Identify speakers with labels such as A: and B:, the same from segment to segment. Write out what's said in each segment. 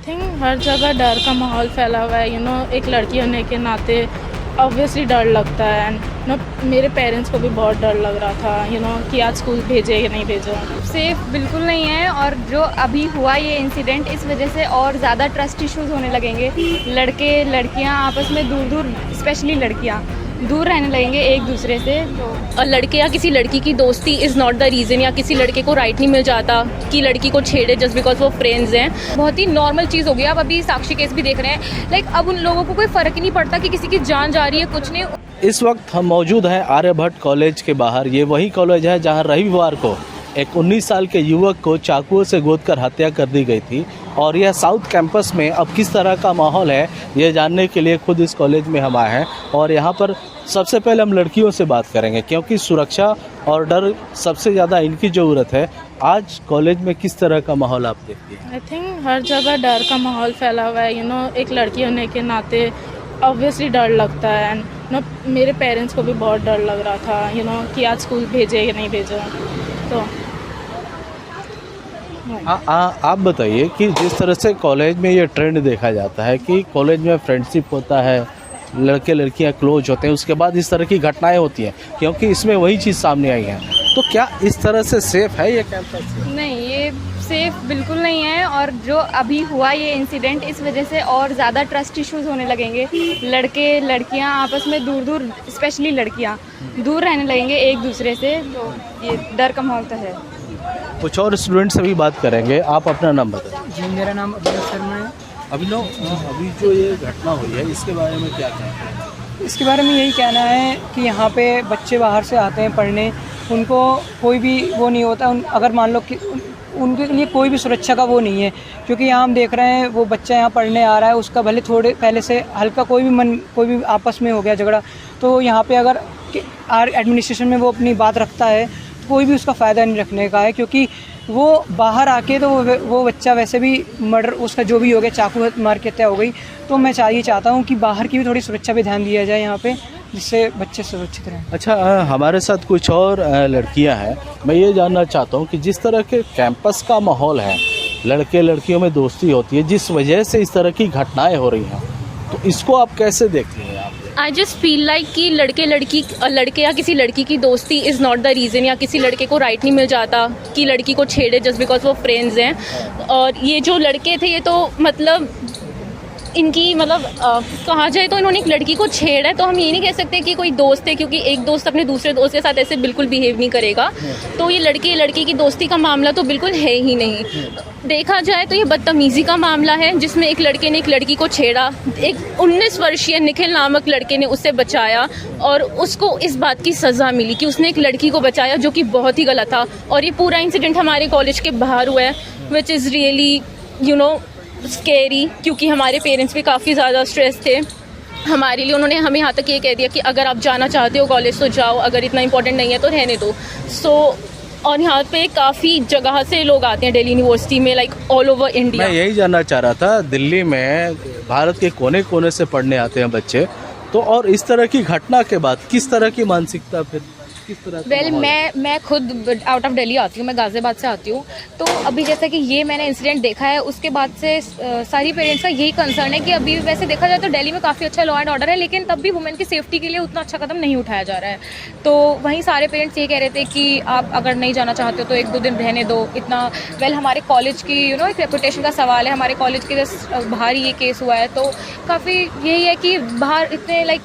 A: Think हर जगह डर का माहौल फैला हुआ है एक लड़की होने के नाते ऑब्वियसली डर लगता है एंड मेरे पेरेंट्स को भी बहुत डर लग रहा था कि आज स्कूल भेजे या नहीं भेजो।
B: सेफ बिल्कुल नहीं है और जो अभी हुआ ये इंसिडेंट इस वजह से और ज़्यादा ट्रस्ट इश्यूज होने लगेंगे। लड़के लड़कियां आपस में दूर दूर स्पेशली लड़कियां दूर रहने लगेंगे एक दूसरे से।
C: और लड़के या किसी लड़की की दोस्ती इज़ नॉट द रीज़न या किसी लड़के को राइट नहीं मिल जाता कि लड़की को छेड़े जस्ट बिकॉज वो फ्रेंड्स हैं। बहुत ही नॉर्मल चीज़ हो गई। आप अभी साक्षी केस भी देख रहे हैं। लाइक अब उन लोगों को कोई फ़र्क ही नहीं पड़ता कि किसी की जान जा रही है, कुछ नहीं।
D: इस वक्त हम मौजूद हैं आर्यभट्ट कॉलेज के बाहर। ये वही कॉलेज है जहां रविवार को एक 19 साल के युवक को चाकुओं से गोदकर हत्या कर दी गई थी। और यह साउथ कैंपस में अब किस तरह का माहौल है ये जानने के लिए खुद इस कॉलेज में हम आए हैं। और यहाँ पर सबसे पहले हम लड़कियों से बात करेंगे क्योंकि सुरक्षा और डर सबसे ज़्यादा इनकी ज़रूरत है। आज कॉलेज में किस तरह का माहौल आप देखती हैं?
A: आई थिंक हर जगह डर का माहौल फैला हुआ है एक लड़की होने के नाते ऑब्वियसली डर लगता है एंड मेरे पेरेंट्स को भी बहुत डर लग रहा था कि आज स्कूल भेजे या नहीं भेजो। तो
D: आप बताइए कि जिस तरह से कॉलेज में ये ट्रेंड देखा जाता है कि कॉलेज में फ्रेंडशिप होता है, लड़के लड़कियां क्लोज होते हैं, उसके बाद इस तरह की घटनाएं होती हैं क्योंकि इसमें वही चीज़ सामने आई है। तो क्या इस तरह से सेफ है ये कैंपस?
B: नहीं, ये सेफ बिल्कुल नहीं है और जो अभी हुआ ये इंसिडेंट इस वजह से और ज़्यादा ट्रस्ट इश्यूज होने लगेंगे। लड़के लड़कियां आपस में दूर दूर स्पेशली लड़कियां दूर रहने लगेंगे एक दूसरे से। तो ये डर का माहौल तो है।
D: कुछ और स्टूडेंट से भी बात करेंगे। आप अपना नाम बताएं।
E: जी, मेरा नाम अभिनव शर्मा है।
D: अभिनव, अभी जो ये घटना हुई है इसके बारे में क्या कहना है?
E: इसके बारे में यही कहना है कि यहाँ पे बच्चे बाहर से आते हैं पढ़ने, उनको कोई भी वो नहीं होता। अगर मान लो कि उनके लिए कोई भी सुरक्षा का वो नहीं है क्योंकि यहाँ हम देख रहे हैं वो बच्चा यहाँ पढ़ने आ रहा है, उसका भले थोड़े पहले से हल्का कोई भी आपस में हो गया झगड़ा, तो यहाँ पे अगर एडमिनिस्ट्रेशन में वो अपनी बात रखता है तो कोई भी उसका फ़ायदा नहीं रखने का है क्योंकि वो बाहर आके तो वो बच्चा वैसे भी मर्डर उसका जो भी हो गया, चाकू मार के हत्या हो गई। तो मैं ये चाहता हूँ कि बाहर की भी थोड़ी सुरक्षा पे ध्यान दिया जाए यहाँ पे, जिससे बच्चे सुरक्षित रहें।
D: अच्छा, हमारे साथ कुछ और लड़कियां हैं। मैं ये जानना चाहता हूँ कि जिस तरह के कैंपस का माहौल है, लड़के लड़कियों में दोस्ती होती है, जिस वजह से इस तरह की घटनाएं हो रही हैं, तो इसको आप कैसे देखती हैं? आप
C: आई जस्ट फील लाइक कि लड़के या किसी लड़की की दोस्ती इज़ नॉट द रीज़न या किसी लड़के को राइट नहीं मिल जाता कि लड़की को छेड़े जस्ट बिकॉज वो फ्रेंड्स हैं। और ये जो लड़के थे ये तो मतलब इनकी कहा जाए तो इन्होंने एक लड़की को छेड़ा है। तो हम ये नहीं कह सकते कि कोई दोस्त है क्योंकि एक दोस्त अपने दूसरे दोस्त के साथ ऐसे बिल्कुल बिहेव नहीं करेगा। तो ये लड़के लड़की की दोस्ती का मामला तो बिल्कुल है ही नहीं। देखा जाए तो ये बदतमीज़ी का मामला है जिसमें एक लड़के ने एक लड़की को छेड़ा। एक 19 वर्षीय निखिल नामक लड़के ने उससे बचाया और उसको इस बात की सज़ा मिली कि उसने एक लड़की को बचाया, जो कि बहुत ही गलत था। और ये पूरा इंसिडेंट हमारे कॉलेज के बाहर हुआ है विच इज़ रियली स्केरी क्योंकि हमारे पेरेंट्स भी काफ़ी ज़्यादा स्ट्रेस थे हमारे लिए। उन्होंने हमें यहाँ तक ये कह दिया कि अगर आप जाना चाहते हो कॉलेज तो जाओ, अगर इतना इंपॉर्टेंट नहीं है तो रहने दो। और यहाँ पे काफ़ी जगह से लोग आते हैं दिल्ली यूनिवर्सिटी में, लाइक ऑल ओवर इंडिया।
D: मैं यही जानना चाह रहा था, दिल्ली में भारत के कोने कोने से पढ़ने आते हैं बच्चे, तो और इस तरह की घटना के बाद किस तरह की मानसिकता फिर किस तरह?
B: वेल मैं खुद आउट ऑफ दिल्ली आती हूँ, मैं गाज़ियाबाद से आती हूँ। तो अभी जैसा कि ये मैंने इंसिडेंट देखा है, उसके बाद से सारी पेरेंट्स का यही कंसर्न है कि अभी वैसे देखा जाए तो दिल्ली में काफ़ी अच्छा लॉ एंड ऑर्डर है, लेकिन तब भी वुमेन की सेफ्टी के लिए उतना अच्छा कदम नहीं उठाया जा रहा है। तो वहीं सारे पेरेंट्स ये कह रहे थे कि आप अगर नहीं जाना चाहते हो तो 1-2 दिन रहने दो। इतना हमारे कॉलेज की एक रेपुटेशन का सवाल है। हमारे कॉलेज के बाहर ही ये केस हुआ है, तो काफ़ी यही है कि बाहर इतने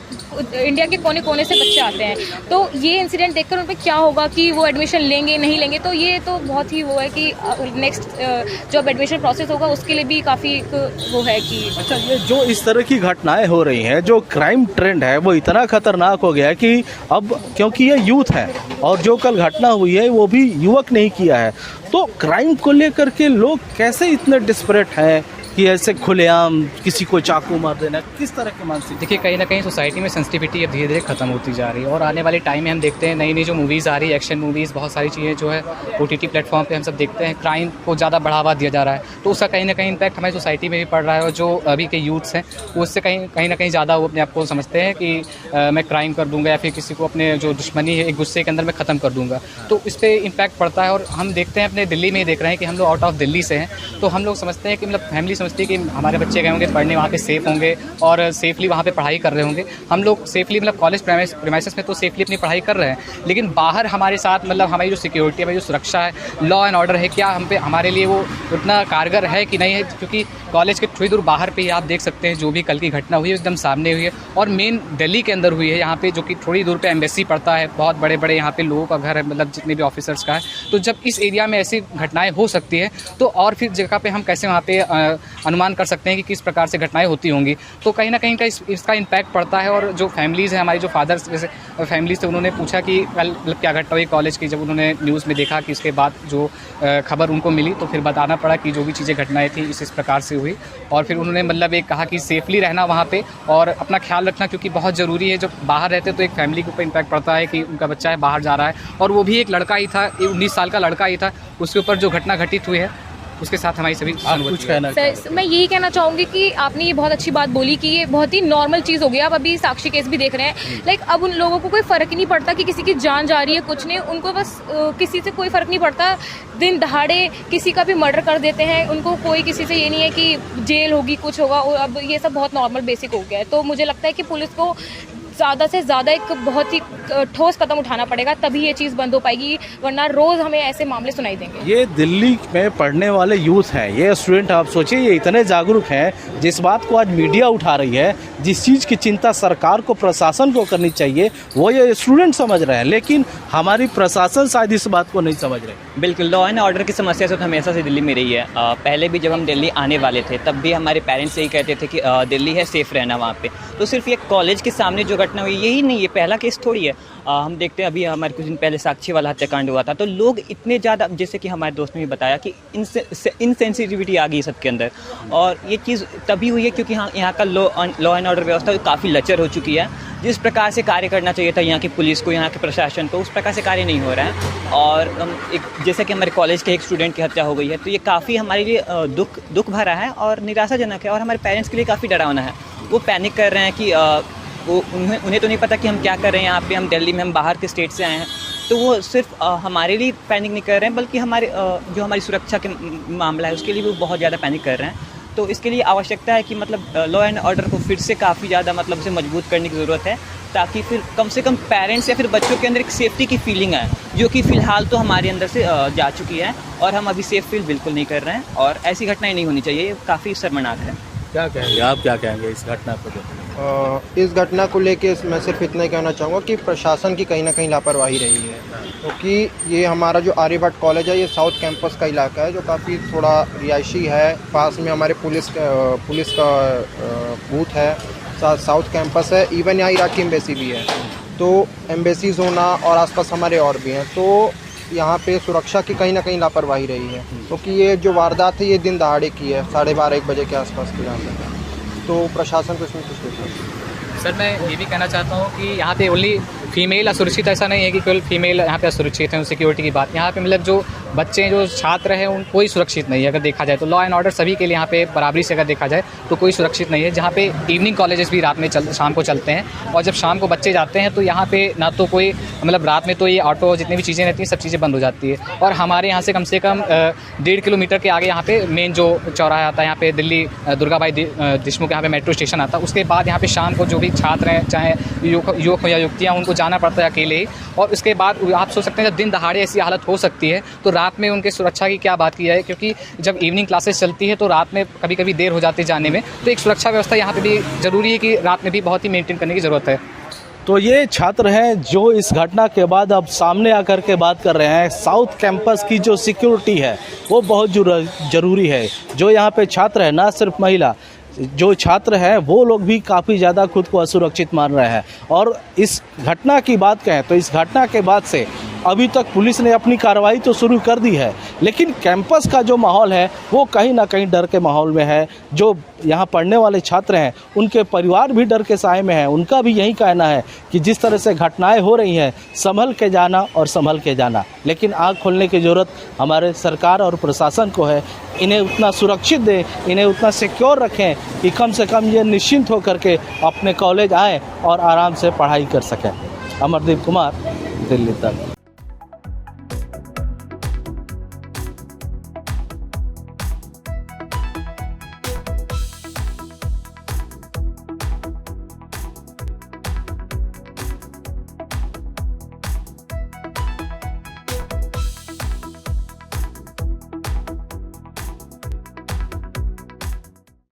B: इंडिया के कोने कोने से बच्चे आते हैं। तो ये इंसिडेंट देखकर उन पर क्या होगा कि वो एडमिशन लेंगे नहीं लेंगे, तो ये तो बहुत ही वो है कि नेक्स्ट जब एडमिशन प्रोसेस होगा उसके लिए भी काफ़ी वो है कि।
D: अच्छा, ये जो इस तरह की घटनाएं हो रही हैं, जो क्राइम ट्रेंड है वो इतना खतरनाक हो गया है कि अब क्योंकि ये यूथ है और जो कल घटना हुई है वो भी युवक ने ही किया है, तो क्राइम को लेकर के लोग कैसे इतने डिस्परेट हैं कि ऐसे खुलेआम किसी को चाकू मार देना? किस तरह के मानसिक?
F: देखिए, कहीं ना कहीं सोसाइटी में सेंसिटिविटी अब धीरे धीरे खत्म होती जा रही है और आने वाले टाइम में हम देखते हैं नई नई जो मूवीज़ आ रही है, एक्शन मूवीज़, बहुत सारी चीज़ें जो है OTT प्लेटफॉर्म पे हम सब देखते हैं, क्राइम को ज़्यादा बढ़ावा दिया जा रहा है। तो उसका कहीं ना कहीं इम्पैक्ट हमारी सोसाइटी में भी पड़ रहा है और जो अभी के यूथ्स हैं वो उससे कहीं ना कहीं ज़्यादा वो अपने आप को समझते हैं कि मैं क्राइम कर दूँगा या फिर किसी को अपने जो दुश्मनी है एक गुस्से के अंदर मैं ख़त्म कर दूँगा। तो इस पर इम्पैक्ट पड़ता है और हम देखते हैं अपने दिल्ली में ही देख रहे हैं कि हम लोग आउट ऑफ दिल्ली से हैं, तो हम लोग समझते हैं कि फैमिली समझती समझती है कि हमारे बच्चे गए होंगे पढ़ने, वहाँ पे सेफ़ होंगे और सेफ़ली वहाँ पे पढ़ाई कर रहे होंगे। हम लोग सेफ़ली मतलब कॉलेज प्रेमाइसेस में तो सेफ़ली अपनी पढ़ाई कर रहे हैं, लेकिन बाहर हमारे साथ मतलब हमारी जो सिक्योरिटी, हमारी जो सुरक्षा है, लॉ एंड ऑर्डर है, क्या हम पे हमारे लिए वो उतना कारगर है कि नहीं है। क्योंकि कॉलेज के थोड़ी दूर बाहर पे ही आप देख सकते हैं जो भी कल की घटना हुई है एकदम सामने हुई है और मेन दिल्ली के अंदर हुई है, यहाँ पे जो कि थोड़ी दूर पे एम्बेसी पड़ता है, बहुत बड़े बड़े यहाँ पे लोगों का घर है, मतलब जितने भी ऑफिसर्स का है। तो जब इस एरिया में ऐसी घटनाएं हो सकती है तो और फिर जगह पे हम कैसे वहाँ पे अनुमान कर सकते हैं कि किस प्रकार से घटनाएं होती होंगी। तो कहीं ना कहीं का इसका इम्पैक्ट पड़ता है। और जो फैमिलीज़ हैं, हमारी जो फादर्स जैसे फैमिलीज़ थे, उन्होंने पूछा कि कल मतलब क्या घटना हुई कॉलेज की। जब उन्होंने न्यूज़ में देखा कि इसके बाद जो खबर उनको मिली तो फिर बताना पड़ा कि जो भी चीज़ें घटनाएं थी इस प्रकार से हुई। और फिर उन्होंने मतलब एक कहा कि सेफली रहना वहाँ पे और अपना ख्याल रखना, क्योंकि बहुत ज़रूरी है। जब बाहर रहते तो एक फैमिली के ऊपर इम्पैक्ट पड़ता है कि उनका बच्चा है बाहर जा रहा है और वो भी एक लड़का ही था, 19 साल का लड़का ही था। उसके ऊपर जो घटना घटित हुई है उसके साथ हमारी सभी
D: कुछ कहना
B: सर, मैं यही कहना चाहूँगी कि आपने ये बहुत अच्छी बात बोली कि ये बहुत ही नॉर्मल चीज़ हो गई। आप अभी साक्षी केस भी देख रहे हैं, लाइक अब उन लोगों को कोई फ़र्क ही नहीं पड़ता कि किसी की जान जा रही है, कुछ नहीं, उनको बस किसी से कोई फ़र्क नहीं पड़ता। दिन दहाड़े किसी का भी मर्डर कर देते हैं, उनको कोई किसी से ये नहीं है कि जेल होगी, कुछ होगा। अब ये सब बहुत नॉर्मल बेसिक हो गया है। तो मुझे लगता है कि पुलिस को ज़्यादा से ज़्यादा एक बहुत ही ठोस कदम उठाना पड़ेगा, तभी ये चीज़ बंद हो पाएगी, वरना रोज़ हमें ऐसे मामले सुनाई देंगे।
D: ये दिल्ली में पढ़ने वाले यूथ हैं, ये स्टूडेंट, आप सोचिए ये इतने जागरूक हैं, जिस बात को आज मीडिया उठा रही है, जिस चीज़ की चिंता सरकार को, प्रशासन को करनी चाहिए, वो ये स्टूडेंट समझ रहे हैं, लेकिन हमारी प्रशासन शायद इस बात को नहीं समझ रहे।
G: बिल्कुल, लॉ एंड ऑर्डर की समस्या तो हमेशा से दिल्ली में रही है। पहले भी जब हम दिल्ली आने वाले थे तब भी हमारे पेरेंट्स यही कहते थे कि दिल्ली है, सेफ़ रहना वहाँ पे। तो सिर्फ ये कॉलेज के सामने जो घटना हुई यही नहीं, ये पहला केस थोड़ी है। हम देखते हैं अभी हमारे कुछ दिन पहले साक्षी वाला हत्याकांड हुआ था, तो लोग इतने ज़्यादा, जैसे कि हमारे दोस्त ने भी बताया कि इनसेंसिटिविटी आ गई सबके अंदर। और ये चीज़ तभी हुई है क्योंकि यहाँ का लॉ एंड ऑर्डर व्यवस्था काफ़ी लचर हो चुकी है। जिस प्रकार से कार्य करना चाहिए था यहाँ की पुलिस को, यहाँ के प्रशासन को, उस प्रकार से कार्य नहीं हो रहा है। और एक जैसे कि हमारे कॉलेज के एक स्टूडेंट की हत्या हो गई है, तो ये काफ़ी हमारे लिए दुख भरा है और निराशाजनक है और हमारे पेरेंट्स के लिए काफ़ी डरावना है। वो पैनिक कर रहे हैं कि उन्हें तो नहीं पता कि हम क्या कर रहे हैं यहाँ पे, हम दिल्ली में, हम बाहर के स्टेट से आए हैं। तो वो सिर्फ हमारे लिए पैनिक नहीं कर रहे हैं, बल्कि जो हमारी सुरक्षा के मामला है उसके लिए वो बहुत ज़्यादा पैनिक कर रहे हैं। तो इसके लिए आवश्यकता है कि मतलब लॉ एंड ऑर्डर को फिर से काफ़ी ज़्यादा मतलब उसे मजबूत करने की ज़रूरत है, ताकि फिर कम से कम पेरेंट्स या फिर बच्चों के अंदर एक सेफ्टी की फीलिंग आए, जो कि फ़िलहाल तो हमारे अंदर से जा चुकी है और हम अभी सेफ फील बिल्कुल नहीं कर रहे हैं। और ऐसी घटनाएं नहीं होनी चाहिए, ये काफ़ी शर्मनाक है।
D: क्या कहेंगे आप, क्या कहेंगे इस घटना पर?
H: इस घटना को लेके मैं सिर्फ इतना ही कहना चाहूँगा कि प्रशासन की कहीं ना कहीं लापरवाही रही है, क्योंकि ये हमारा जो आर्यभट्ट कॉलेज है ये साउथ कैंपस का इलाका है, जो काफ़ी थोड़ा रिहायशी है। पास में हमारे पुलिस का बूथ है, साउथ कैंपस है, इवन यहाँ इराकी एम्बेसी भी है। तो एम्बेसीज होना और आसपास हमारे और भी हैं, तो यहाँ पे सुरक्षा की कहीं ना कहीं लापरवाही रही है, क्योंकि ये जो वारदात है ये दिन दहाड़े की है, 12:30-1 बजे के आसपास की जहाँ पे, तो प्रशासन को इसमें कुछ देखना।
F: सर, मैं ये भी कहना चाहता हूँ कि यहाँ पे ओनली फीमेल असुरक्षित ऐसा नहीं है कि केवल फीमेल यहाँ पे असुरक्षित हैं। सिक्योरिटी की बात यहाँ पे मतलब जो बच्चे हैं, जो छात्र हैं, उन कोई सुरक्षित नहीं है। अगर देखा जाए तो लॉ एंड ऑर्डर सभी के लिए यहाँ पे बराबरी से अगर देखा जाए तो कोई सुरक्षित नहीं है। जहाँ पे इवनिंग कॉलेजेस भी रात में शाम को चलते हैं, और जब शाम को बच्चे जाते हैं तो यहाँ पे ना तो कोई मतलब रात में तो ये ऑटो जितनी भी चीज़ें रहती हैं सब चीज़ें बंद हो जाती है। और हमारे यहाँ से कम 1.5 किलोमीटर के आगे यहाँ पे मेन जो चौराहा आता है, यहाँ पे दिल्ली दुर्गाबाई देशमुख यहाँ पे मेट्रो स्टेशन आता है, उसके बाद यहाँ पे शाम को जो भी छात्र हैं, चाहे युवक हो या युवतियाँ, उनको जाना पड़ता है अकेले ही। और उसके बाद आप सोच सकते हैं जब दिन दहाड़े ऐसी हालत हो सकती है तो रात में उनके सुरक्षा की क्या बात की जाए, क्योंकि जब इवनिंग क्लासेस चलती है तो रात में कभी कभी देर हो जाती है जाने में। तो एक सुरक्षा व्यवस्था यहाँ पे भी ज़रूरी है कि रात में भी बहुत ही मेंटेन करने की ज़रूरत है।
D: तो ये छात्र हैं जो इस घटना के बाद अब सामने आकर के बात कर रहे हैं। साउथ कैंपस की जो सिक्योरिटी है वो बहुत ज़रूरी है। जो यहाँ पे छात्र है, ना सिर्फ महिला, जो छात्र हैं वो लोग भी काफ़ी ज़्यादा खुद को असुरक्षित मान रहे हैं। और इस घटना की बात कहें तो इस घटना के बाद से अभी तक पुलिस ने अपनी कार्रवाई तो शुरू कर दी है, लेकिन कैंपस का जो माहौल है वो कहीं ना कहीं डर के माहौल में है। जो यहाँ पढ़ने वाले छात्र हैं उनके परिवार भी डर के साए में हैं। उनका भी यही कहना है कि जिस तरह से घटनाएं हो रही हैं, संभल के जाना और संभल के जाना। लेकिन आँख खोलने की ज़रूरत हमारे सरकार और प्रशासन को है। इन्हें उतना सुरक्षित दें, इन्हें उतना सिक्योर रखें कि कम से कम ये निश्चिंत होकर के अपने कॉलेज आएँ और आराम से पढ़ाई कर सकें। अमरदीप कुमार, दिल्ली तक।